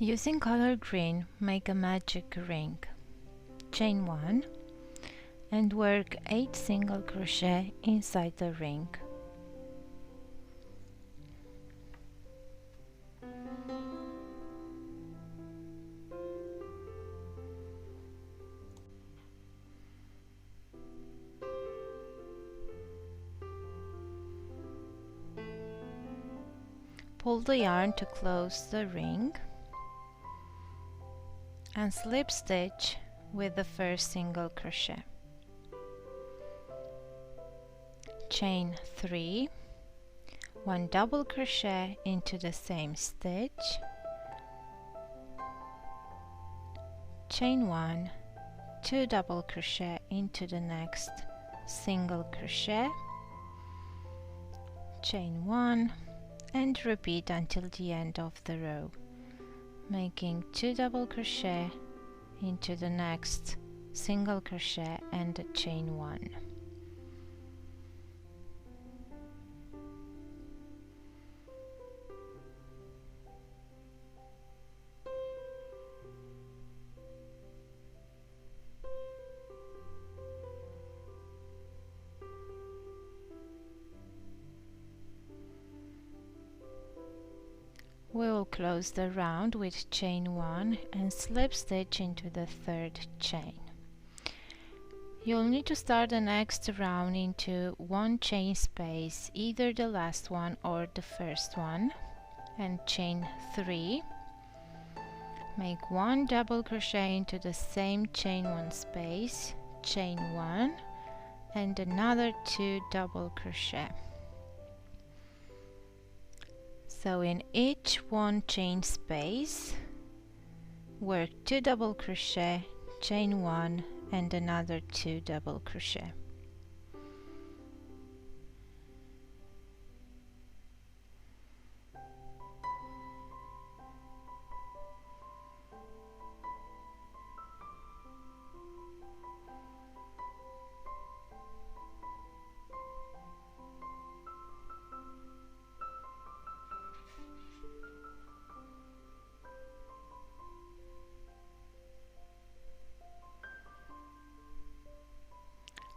Using color green, make a magic ring. Chain 1 and work 8 single crochet inside the ring. Pull the yarn to close the ring and slip stitch with the first single crochet. Chain 3, 1 double crochet into the same stitch, chain 1, 2 double crochet into the next single crochet, chain 1, and repeat until the end of the row, making 2 double crochet into the next single crochet and chain 1. We will close the round with chain 1 and slip stitch into the third chain. You'll need to start the next round into 1 chain space, either the last one or the first one, and chain 3. Make 1 double crochet into the same chain 1 space, chain 1, and another 2 double crochet. So in each 1 chain space, work 2 double crochet, chain 1, and another 2 double crochet.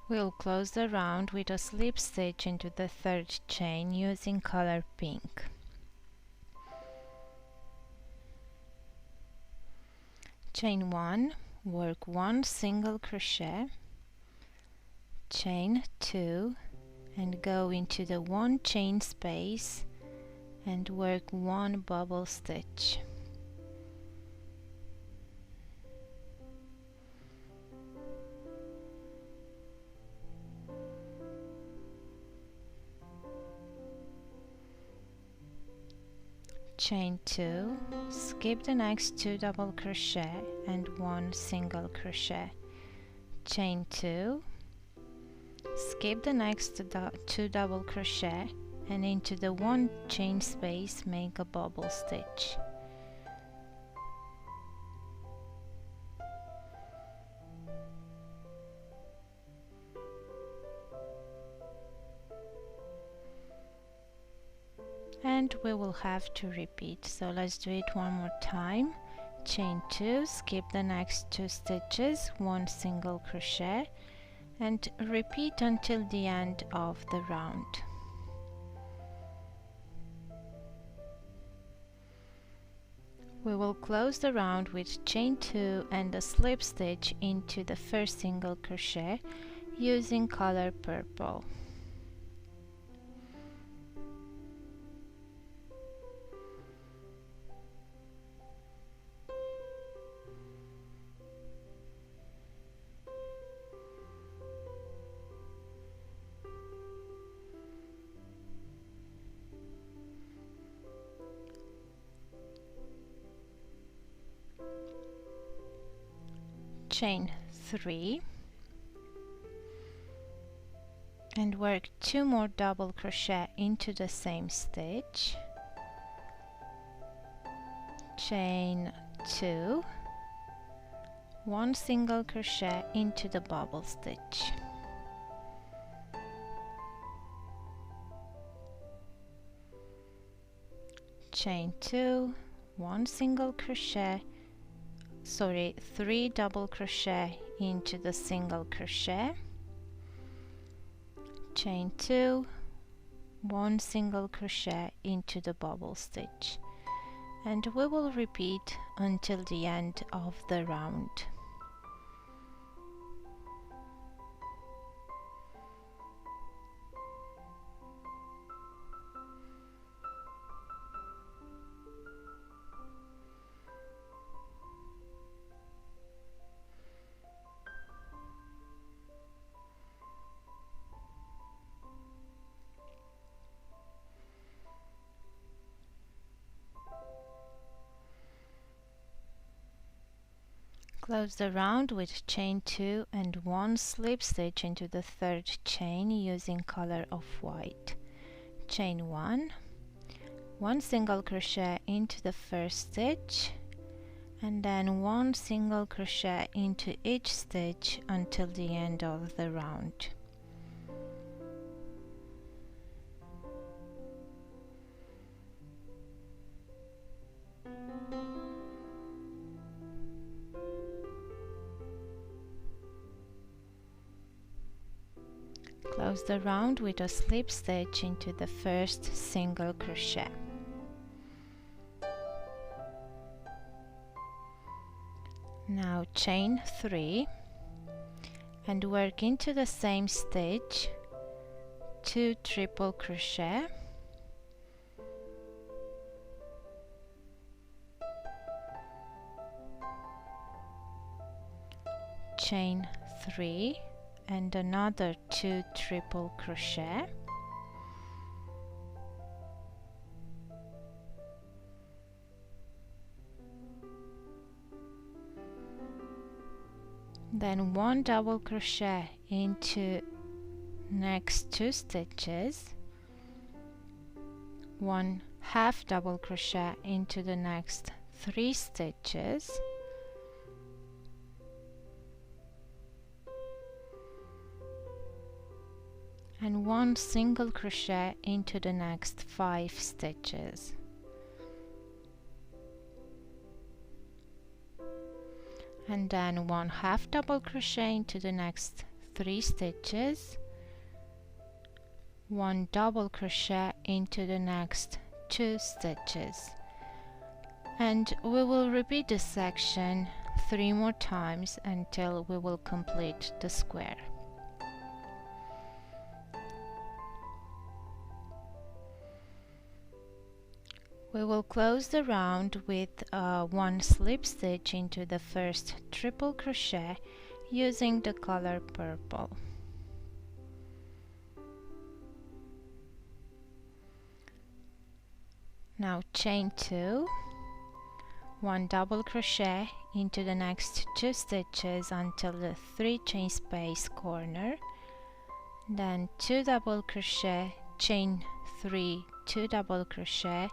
We'll close the round with a slip stitch into the third chain using color pink. Chain 1, work 1 single crochet, chain 2, and go into the 1 chain space and work 1 bubble stitch. Chain 2, skip the next 2 double crochet and 1 single crochet, chain 2, skip the next 2 double crochet and into the 1 chain space make a bubble stitch. And we will have to repeat, so let's do it one more time. Chain 2, skip the next 2 stitches, 1 single crochet, and repeat until the end of the round. We will close the round with chain 2 and a slip stitch into the first single crochet using color purple. Chain 3 and work 2 more double crochet into the same stitch, chain 2, 1 single crochet into the bubble stitch, chain 2, one single crochet, sorry, 3 double crochet into the single crochet, chain 2, 1 single crochet into the bubble stitch, and we will repeat until the end of the round. Close the round with chain 2 and 1 slip stitch into the third chain using color of white. Chain 1, 1 single crochet into the first stitch, and then 1 single crochet into each stitch until the end of the round. Close the round with a slip stitch into the first single crochet. Now chain 3 and work into the same stitch 2 triple crochet, chain 3 and another 2 triple crochet, then 1 double crochet into next 2 stitches, 1 half double crochet into the next 3 stitches, and 1 single crochet into the next 5 stitches. And then 1 half double crochet into the next 3 stitches, 1 double crochet into the next 2 stitches. And we will repeat this section 3 more times until we will complete the square. We will close the round with 1 slip stitch into the first triple crochet using the color purple. Now chain 2, 1 double crochet into the next 2 stitches until the 3 chain space corner, then 2 double crochet, chain 3, 2 double crochet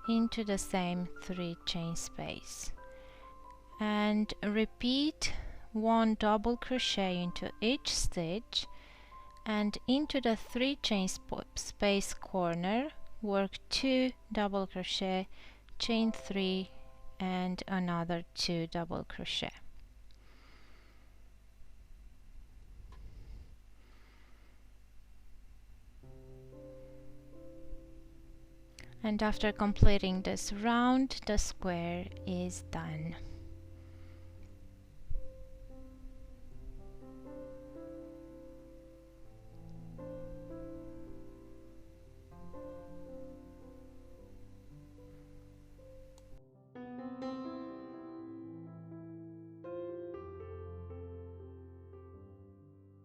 into the same 3 chain space, and repeat 1 double crochet into each stitch, and into the 3 chain space corner work 2 double crochet, chain 3 and another 2 double crochet. And after completing this round, the square is done.